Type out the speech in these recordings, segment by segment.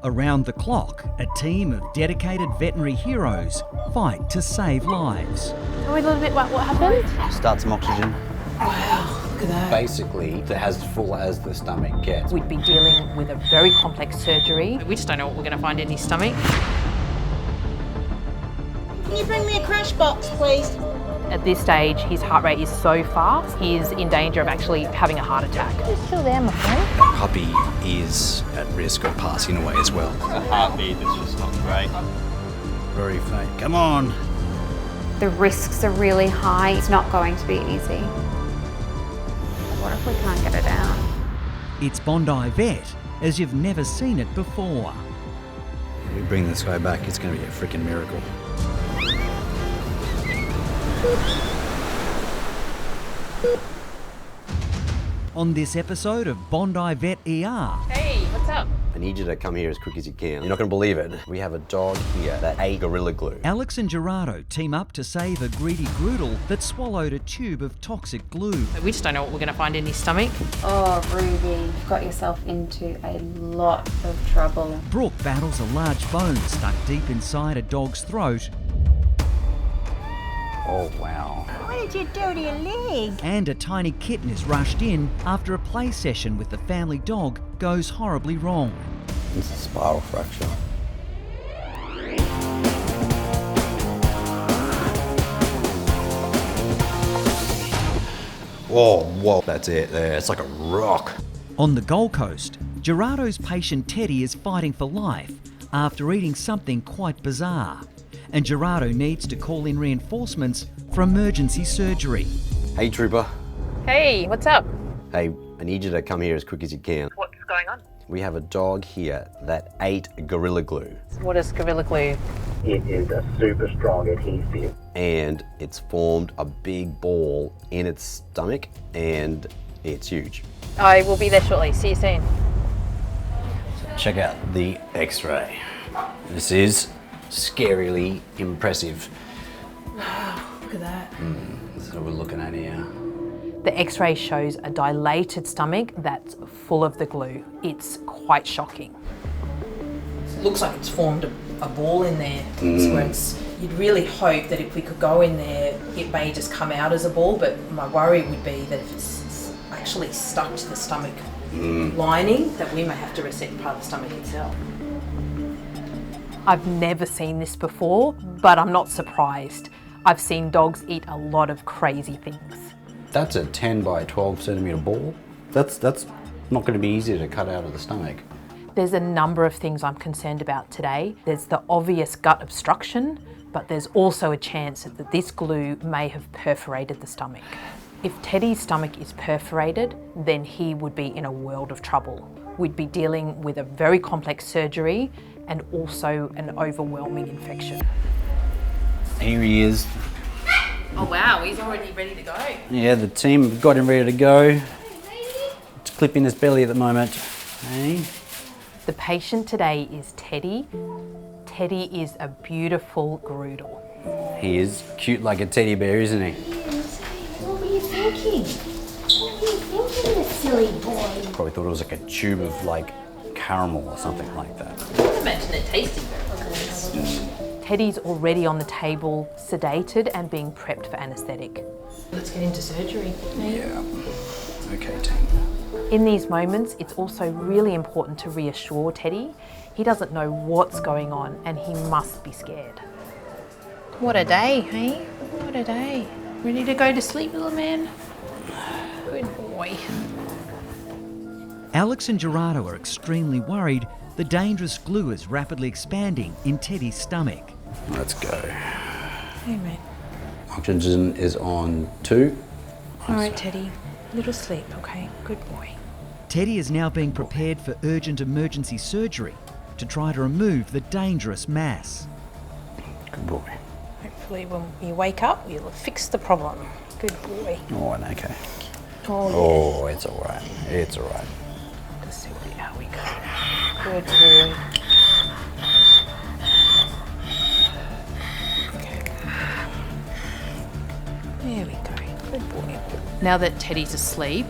Around the clock, a team of dedicated veterinary heroes fight to save lives. Tell me a little bit about what happened. Start some oxygen. Wow, look at that. Basically, they're as full as the stomach gets. We'd be dealing with a very complex surgery. We just don't know what we're going to find in his stomach. Can you bring me a crash box, please? At this stage, his heart rate is so fast, he's in danger of actually having a heart attack. You're still there, my friend. Puppy is at risk of passing away as well. The heartbeat is just not great. Very faint. Come on. The risks are really high. It's not going to be easy. What if we can't get it out? It's Bondi Vet, as you've never seen it before. If we bring this guy back, it's going to be a freaking miracle. On this episode of Bondi Vet ER, Hey, what's up? I need you to come here as quick as you can. You're not going to believe it. We have a dog here that ate Gorilla Glue. Alex and Gerardo team up to save a greedy groodle that swallowed a tube of toxic glue. We just don't know what we're going to find in his stomach. Oh, Ruby, you've got yourself into a lot of trouble. Brooke battles a large bone stuck deep inside a dog's throat. Oh, wow. What did you do to your leg? And a tiny kitten is rushed in after a play session with the family dog goes horribly wrong. It's a spiral fracture. Whoa, that's it there. It's like a rock. On the Gold Coast, Gerardo's patient Teddy is fighting for life after eating something quite bizarre. And Gerardo needs to call in reinforcements for emergency surgery. Hey, Trooper. Hey, what's up? Hey, I need you to come here as quick as you can. What's going on? We have a dog here that ate Gorilla Glue. What is Gorilla Glue? It is a super strong adhesive. And it's formed a big ball in its stomach, and it's huge. I will be there shortly. See you soon. Check out the x-ray. This is scarily impressive. Look at that. That's what we're looking at here. The x-ray shows a dilated stomach that's full of the glue. It's quite shocking. It looks like it's formed a ball in there. So you'd really hope that if we could go in there, it may just come out as a ball, but my worry would be that if it's actually stuck to the stomach lining, that we may have to resect part of the stomach itself. I've never seen this before, but I'm not surprised. I've seen dogs eat a lot of crazy things. That's a 10 by 12 centimetre ball. That's not going to be easy to cut out of the stomach. There's a number of things I'm concerned about today. There's the obvious gut obstruction, but there's also a chance that this glue may have perforated the stomach. If Teddy's stomach is perforated, then he would be in a world of trouble. We'd be dealing with a very complex surgery and also an overwhelming infection. Here he is. Oh wow, he's already ready to go. Yeah, the team have got him ready to go. It's clipping his belly at the moment. Hey. The patient today is Teddy. Teddy is a beautiful groodle. He is cute like a teddy bear, isn't he? What were you thinking? What were you thinking, you silly boy? Probably thought it was like a tube of like caramel or something like that. I can imagine it tasting very good. Teddy's already on the table, sedated and being prepped for anaesthetic. Let's get into surgery. Yeah. Okay, team. In these moments, it's also really important to reassure Teddy. He doesn't know what's going on and he must be scared. What a day, hey? What a day. Ready to go to sleep, little man? Good boy. Alex and Gerardo are extremely worried the dangerous glue is rapidly expanding in Teddy's stomach. Let's go. Hey, mate. Oxygen is on 2. All right, Teddy. Little sleep, okay? Good boy. Teddy is now being prepared for urgent emergency surgery to try to remove the dangerous mass. Good boy. Hopefully when you wake up, you'll fix the problem. Good boy. Oh, okay. Oh, Oh, it's all right. It's all right. let's see how we go. Good boy. Okay. There we go. Good boy. Now that Teddy's asleep,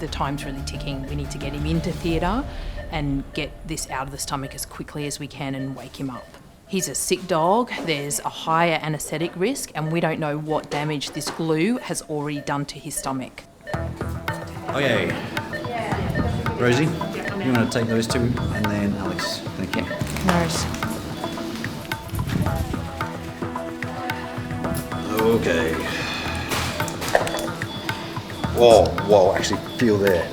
the time's really ticking. We need to get him into theatre and get this out of the stomach as quickly as we can and wake him up. He's a sick dog, there's a higher anaesthetic risk, and we don't know what damage this glue has already done to his stomach. Okay. Rosie, you want to take those two, and then Alex. Thank you. No worries. Okay. Whoa, actually feel there.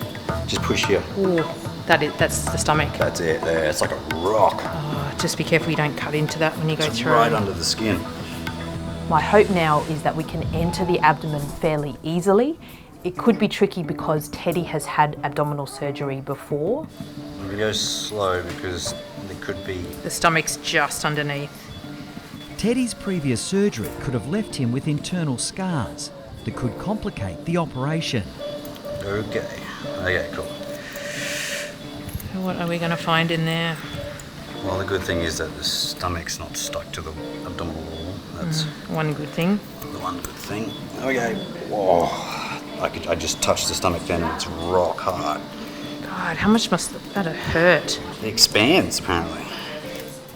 Just push here. Ooh, that's the stomach. That's it there. It's like a rock. Oh, just be careful you don't cut into that when you go It's through. right under the skin. My hope now is that we can enter the abdomen fairly easily. It could be tricky because Teddy has had abdominal surgery before. I'm going to go slow because there could be... The stomach's just underneath. Teddy's previous surgery could have left him with internal scars that could complicate the operation. Okay, cool. What are we going to find in there? Well, the good thing is that the stomach's not stuck to the abdominal wall. That's One good thing. the one good thing. Okay. Whoa. I just touched the stomach then and it's rock hard. God, how much must that have hurt? It expands, apparently.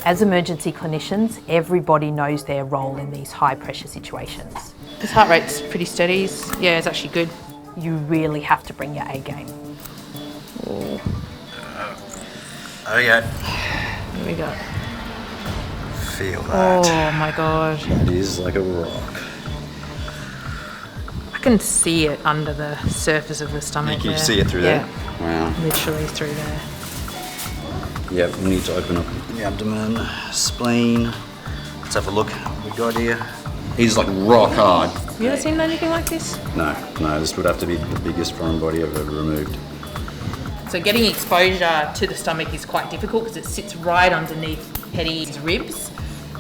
As emergency clinicians, everybody knows their role in these high pressure situations. His heart rate's pretty steady. Yeah, it's actually good. You really have to bring your A game. Okay. Here we go. Feel that. Oh my God. It is like a rock. I can see it under the surface of the stomach. You can there. see it through Yeah, there? Wow. literally through there. Yep, we need to open up the abdomen, spleen. Let's have a look what we got here. He's like rock hard. Have you ever seen anything like this? No, this would have to be the biggest foreign body I've ever removed. So getting exposure to the stomach is quite difficult because it sits right underneath Teddy's ribs.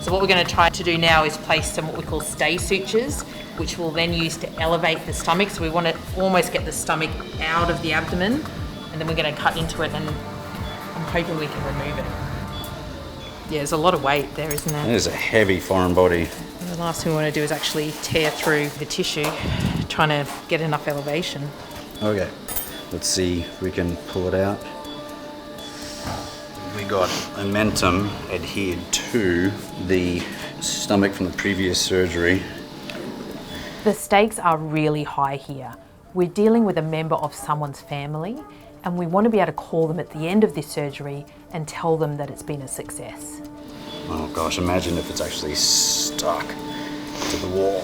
So what we're going to try to do now is place some what we call stay sutures, which we'll then use to elevate the stomach. So we want to almost get the stomach out of the abdomen, and then we're going to cut into it, and I'm hoping we can remove it. Yeah, there's a lot of weight there, isn't there? It is a heavy foreign body. And the last thing we want to do is actually tear through the tissue, trying to get enough elevation. Okay, let's see if we can pull it out. We got momentum adhered to the stomach from the previous surgery. The stakes are really high here. We're dealing with a member of someone's family, and we want to be able to call them at the end of this surgery and tell them that it's been a success. Oh gosh, imagine if it's actually stuck to the wall.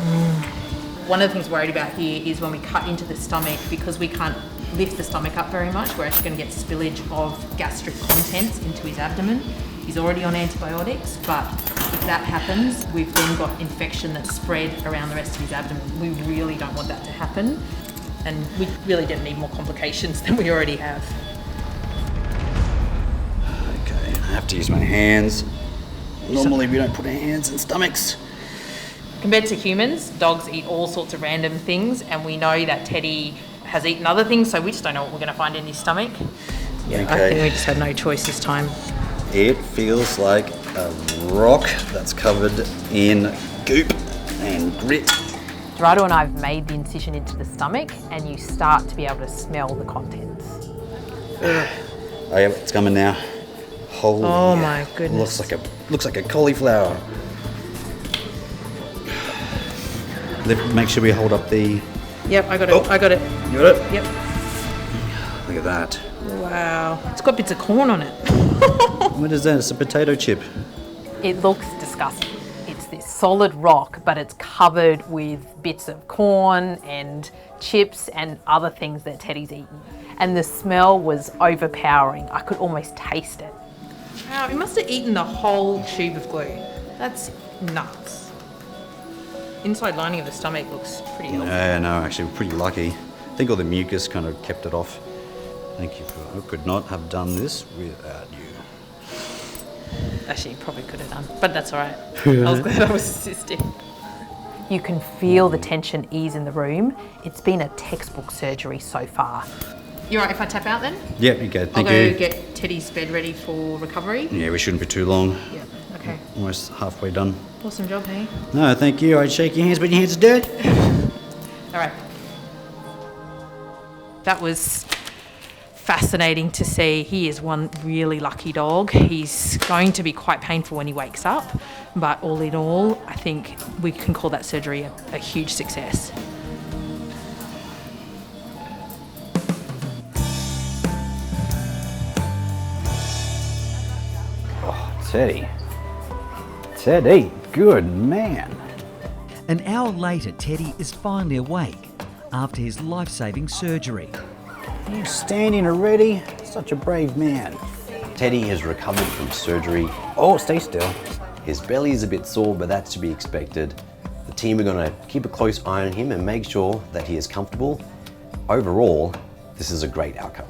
One of the things we're worried about here is when we cut into the stomach, because we can't lift the stomach up very much, we're actually going to get spillage of gastric contents into his abdomen. He's already on antibiotics, but if that happens, we've then got infection that's spread around the rest of his abdomen. We really don't want that to happen, and we really don't need more complications than we already have. Okay, I have to use my hands. Normally we don't put our hands in stomachs. Compared to humans, dogs eat all sorts of random things, and we know that Teddy has eaten other things, so we just don't know what we're going to find in his stomach. Yeah, I think we just had no choice this time. It feels like a rock that's covered in goop and grit. Gerardo and I have made the incision into the stomach, and you start to be able to smell the contents. Oh yeah, it's coming now. Holy, Oh my goodness. Looks like a cauliflower. Make sure we hold up the... Yep, I got it. Oh. I got it. You got it? Yep. Look at that. Wow. It's got bits of corn on it. What is that? It's a potato chip. It looks disgusting. It's this solid rock, but it's covered with bits of corn and chips and other things that Teddy's eaten. And the smell was overpowering. I could almost taste it. Wow, he must have eaten the whole tube of glue. That's nuts. Inside lining of the stomach looks pretty healthy. Yeah, no, actually, we're pretty lucky. I think all the mucus kind of kept it off. Thank you for... I could not have done this without you. Actually, you probably could have done, but that's all right. I was glad I was assisting. You can feel the tension ease in the room. It's been a textbook surgery so far. You all right if I tap out then? Yeah, you go. Thank I'll you. go get Teddy's bed ready for recovery. Yeah, we shouldn't be too long. Yeah, okay. Almost halfway done. Awesome job, hey? No, thank you. I'd shake your hands, but your hands are dirt. All right. That was fascinating to see. He is one really lucky dog. He's going to be quite painful when he wakes up, but all in all, I think we can call that surgery a huge success. Teddy. Teddy, good man. An hour later, Teddy is finally awake after his life-saving surgery. You standing already? Such a brave man. Teddy has recovered from surgery. Oh, stay still. His belly is a bit sore, but that's to be expected. The team are going to keep a close eye on him and make sure that he is comfortable. Overall, this is a great outcome.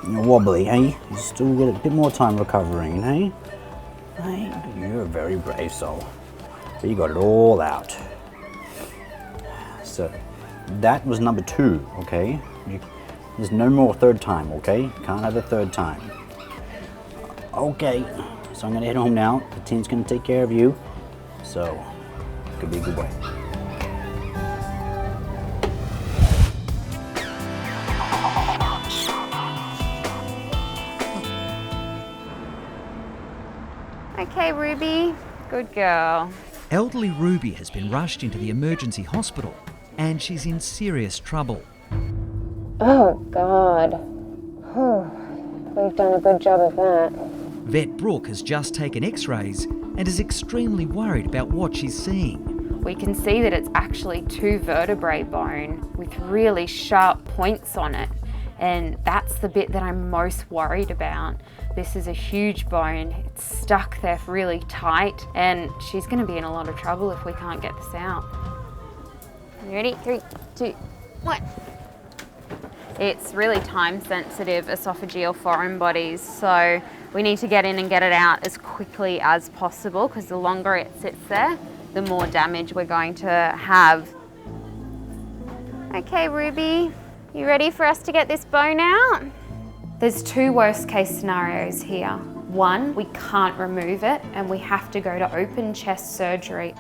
You're wobbly, hey? You still got a bit more time recovering, hey? Hey, you're a very brave soul. So you got it all out. So that was number 2, okay? There's no more third time, okay? Can't have a third time. Okay, so I'm gonna head home now. The team's gonna take care of you. So, could be a good boy. Okay, Ruby. Good girl. Elderly Ruby has been rushed into the emergency hospital and she's in serious trouble. Oh, God. We've done a good job of that. Vet Brooke has just taken x-rays and is extremely worried about what she's seeing. We can see that it's actually 2 vertebrae bone with really sharp points on it. And that's the bit that I'm most worried about. This is a huge bone. It's stuck there really tight and she's going to be in a lot of trouble if we can't get this out. You ready? 3, 2, 1. It's really time sensitive esophageal foreign bodies, so we need to get in and get it out as quickly as possible because the longer it sits there, the more damage we're going to have. Okay, Ruby, you ready for us to get this bone out? There's 2 worst case scenarios here. 1, we can't remove it and we have to go to open chest surgery.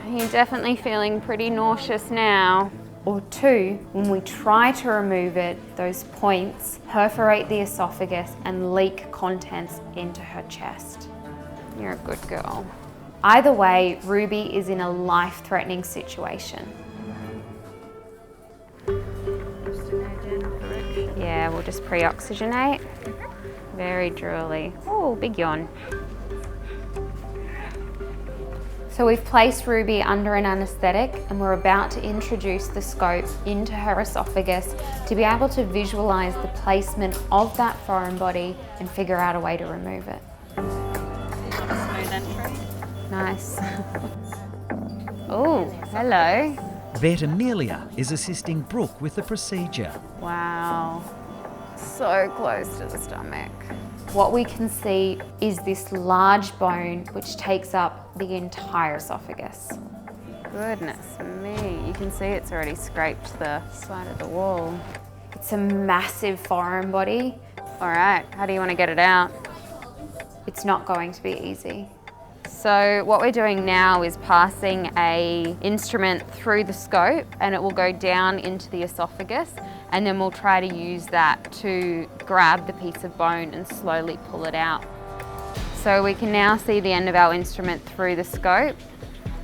You're definitely feeling pretty nauseous now. Or 2, when we try to remove it, those points perforate the esophagus and leak contents into her chest. You're a good girl. Either way, Ruby is in a life-threatening situation. Yeah, we'll just pre-oxygenate. Very drooly. Oh, big yawn. So we've placed Ruby under an anaesthetic and we're about to introduce the scope into her esophagus to be able to visualise the placement of that foreign body and figure out a way to remove it. Smooth entry. Nice. Oh, hello. Vet Amelia is assisting Brooke with the procedure. Wow, so close to the stomach. What we can see is this large bone which takes up the entire esophagus. Goodness me, you can see it's already scraped the side of the wall. It's a massive foreign body. All right, how do you want to get it out? It's not going to be easy. So what we're doing now is passing an instrument through the scope and it will go down into the esophagus and then we'll try to use that to grab the piece of bone and slowly pull it out. So we can now see the end of our instrument through the scope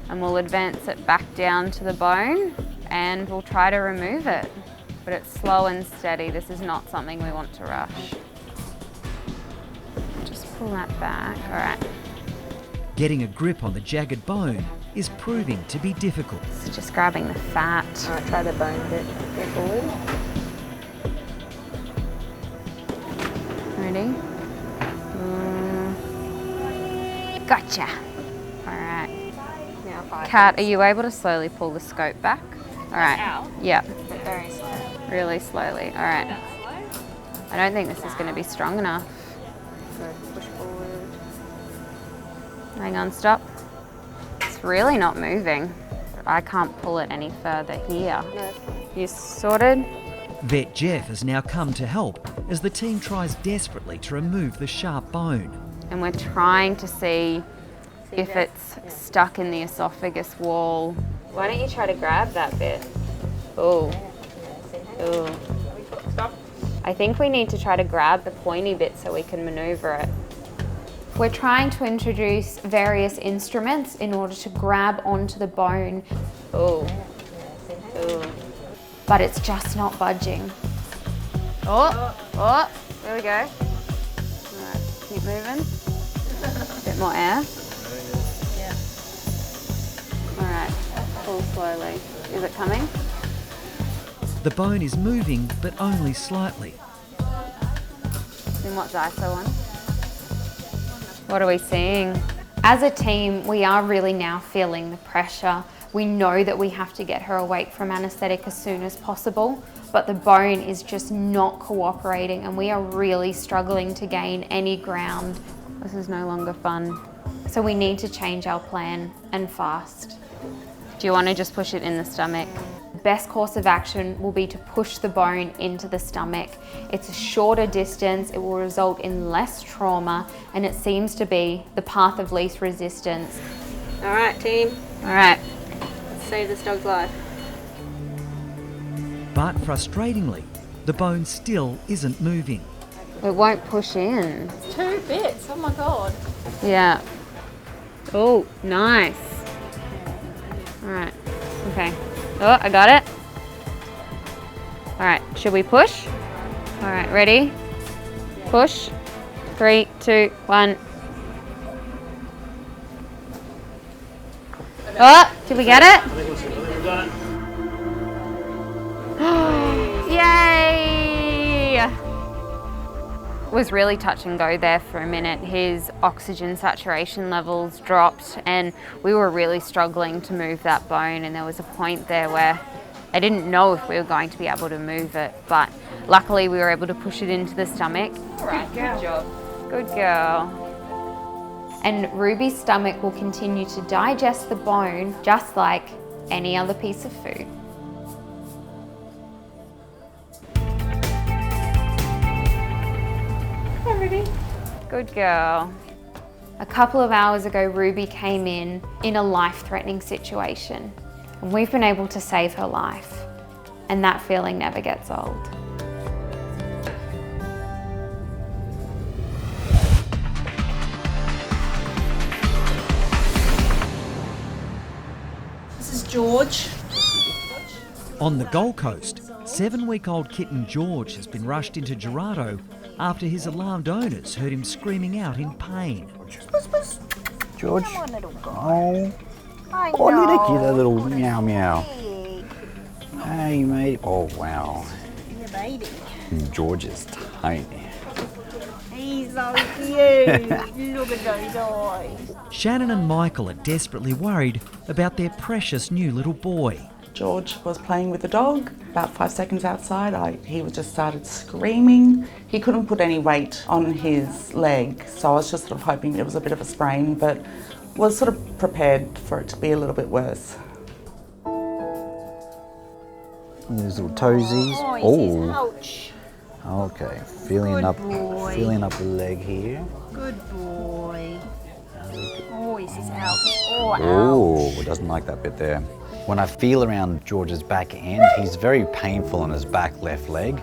and we'll advance it back down to the bone and we'll try to remove it. But it's slow and steady. This is not something we want to rush. Just pull that back. All right. Getting a grip on the jagged bone is proving to be difficult. It's just grabbing the fat. All right, try the bone bit forward. Ready? Gotcha. All right. Now 5. Kat, are you able to slowly pull the scope back? All right. Out? Yeah. But very slow. Really slowly. All right. I don't think this is going to be strong enough. Good. Push forward. Hang on, stop. It's really not moving. I can't pull it any further here. No. You sorted? Vet Jeff has now come to help as the team tries desperately to remove the sharp bone. And we're trying to see if it's stuck in the esophagus wall. Why don't you try to grab that bit? Oh. Oh. Stop. I think we need to try to grab the pointy bit so we can maneuver it. We're trying to introduce various instruments in order to grab onto the bone. Oh. But it's just not budging. Oh, there we go. All right, keep moving. A bit more air. All right, pull slowly. Is it coming? The bone is moving, but only slightly. Then what's ISO on? What are we seeing? As a team, we are really now feeling the pressure. We know that we have to get her awake from anaesthetic as soon as possible, but the bone is just not cooperating and we are really struggling to gain any ground. This is no longer fun. So we need to change our plan, and fast. Do you want to just push it in the stomach? Best course of action will be to push the bone into the stomach. It's a shorter distance, it will result in less trauma, and it seems to be the path of least resistance. All right, team. All right. Let's save this dog's life. But frustratingly, the bone still isn't moving. It won't push in. 2 bits, oh my God. Yeah. Oh, nice. All right, okay. Oh, I got it. All right, should we push? All right, ready? Push. 3, 2, 1. Oh, did we get it? Yay! It was really touch and go there for a minute. His oxygen saturation levels dropped and we were really struggling to move that bone, and there was a point there where I didn't know if we were going to be able to move it, but luckily we were able to push it into the stomach. All right, good job. Good girl. And Ruby's stomach will continue to digest the bone just like any other piece of food. Come on, Ruby. Good girl. A couple of hours ago, Ruby came in a life-threatening situation. And we've been able to save her life. And that feeling never gets old. This is George. On the Gold Coast, 7-week-old kitten George has been rushed into Gerardo after his alarmed owners heard him screaming out in pain. George. Come on, little guy. Oh, I oh, know. look at that little meow meow. Hey, Hey, mate. Oh, wow. your baby. George is tiny. He's so cute. Look at those eyes. Shannon and Michael are desperately worried about their precious new little boy. George was playing with the dog. About 5 seconds outside, he just started screaming. He couldn't put any weight on his leg, so I was just sort of hoping it was a bit of a sprain, but was sort of prepared for it to be a little bit worse. These little toesies. Oh, ouch. Okay. Feeling Good up, boy. feeling up the leg here. Good boy. Oh, this is ouch. Oh, ouch. Oh, doesn't like that bit there. When I feel around George's back end, he's very painful on his back left leg,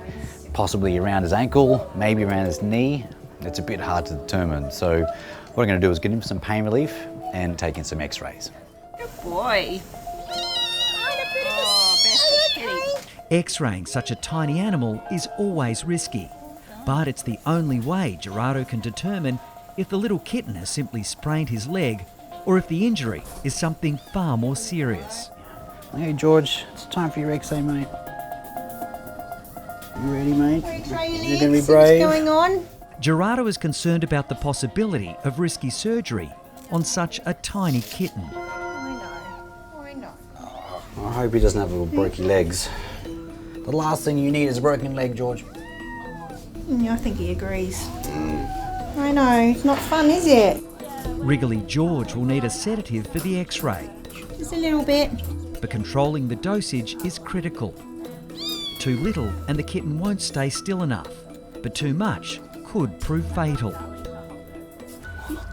possibly around his ankle, maybe around his knee. It's a bit hard to determine. So what I'm going to do is get him some pain relief and take in some x-rays. Good boy. Oh, best kitty. X-raying such a tiny animal is always risky, but it's the only way Gerardo can determine if the little kitten has simply sprained his leg or if the injury is something far more serious. Hey George, it's time for your x-ray, mate. You ready, mate? You're going to be brave. What's going on? Gerardo is concerned about the possibility of risky surgery on such a tiny kitten. I know. I hope he doesn't have little brokey legs. The last thing you need is a broken leg, George. I think he agrees. I know, it's not fun, is it? Wriggly George will need a sedative for the x-ray, Just a little bit. but controlling the dosage is critical. Too little and the kitten won't stay still enough, but too much could prove fatal.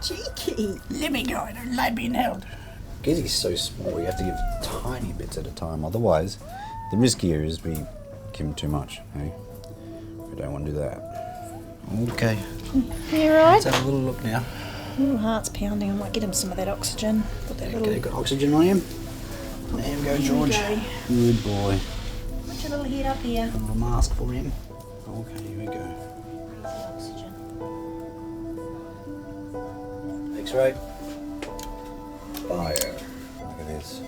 Cheeky. Let me go, I don't like being held. Because he's so small, you have to give tiny bits at a time. Otherwise, the risk here is we give him too much. Okay? We don't want to do that. Okay. You right? Let's have a little look now. Little heart's pounding. I might get him some of that oxygen. Put that Okay, got oxygen on him. There we go, George. Good boy. Put your little head up here. A little mask for him. Okay, here we go. Oxygen. X-ray. Fire. Look at this.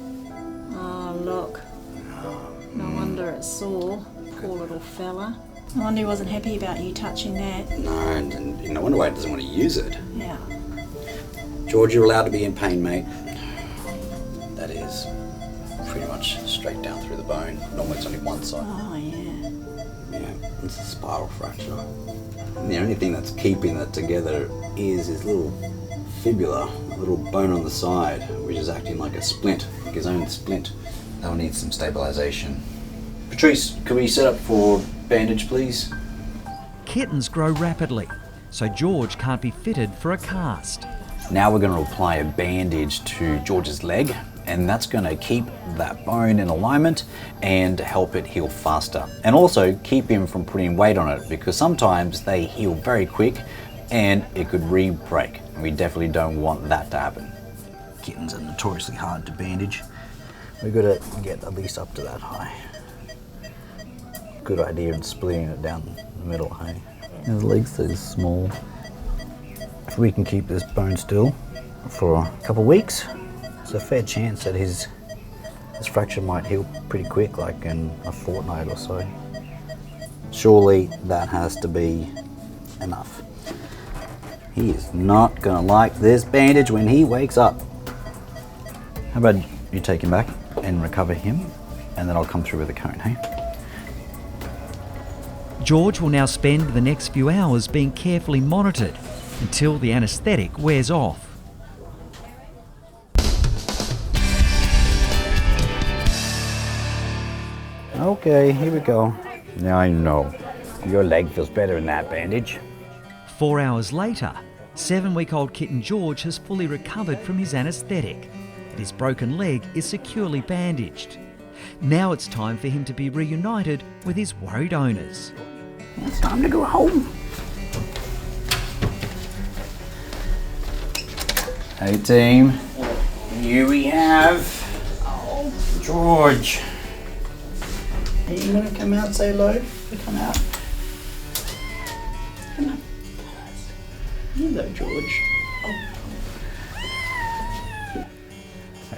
Oh, look. No wonder it's sore. Poor little fella. I wonder he wasn't happy about you touching that. No, and no wonder why he doesn't want to use it. Yeah. George, you're allowed to be in pain, mate. That is pretty much straight down through the bone. Normally it's only one side. Oh, yeah. Yeah, it's a spiral fracture. And the only thing that's keeping it together is his little fibula, a little bone on the side, which is acting like a splint, like his own splint. That'll need some stabilization. Patrice, could we set up for bandage, please? Kittens grow rapidly, so George can't be fitted for a cast. Now we're going to apply a bandage to George's leg, and that's going to keep that bone in alignment and help it heal faster. And also keep him from putting weight on it, because sometimes they heal very quick and it could re-break. And we definitely don't want that to happen. Kittens are notoriously hard to bandage. We've got to get at least up to that high. Good idea of splitting it down the middle, hey? His leg's so small. If we can keep this bone still for a couple of weeks, there's a fair chance that his fracture might heal pretty quick, like in a fortnight or so. Surely that has to be enough. He is not gonna like this bandage when he wakes up. How about you take him back and recover him, and then I'll come through with a cone, hey? George will now spend the next few hours being carefully monitored until the anaesthetic wears off. Okay, here we go. Now I know. Your leg feels better in that bandage. 4 hours later, 7-week-old kitten George has fully recovered from his anaesthetic, and his broken leg is securely bandaged. Now it's time for him to be reunited with his worried owners. It's time to go home. Hey team, here we have George. Are you gonna come out and say hello? Come out. Come on. Hello, George.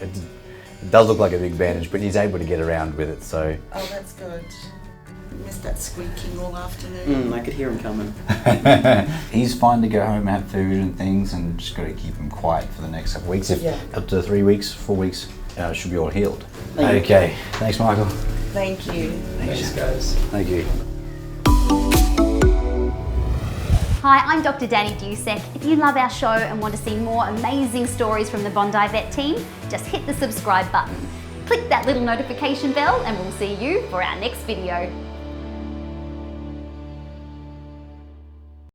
It does look like a big bandage, but he's able to get around with it, so. Oh, that's good. Missed that squeaking all afternoon. I could hear him coming. He's fine to go home, have food and things, and just got to keep him quiet for the next couple of weeks. If up to 3 weeks, 4 weeks, should be all healed. Okay, thanks, Michael. Thank you. Thanks, guys. Thank you. Hi, I'm Dr. Danny Dusek. If you love our show and want to see more amazing stories from the Bondi Vet team, just hit the subscribe button. Click that little notification bell and we'll see you for our next video.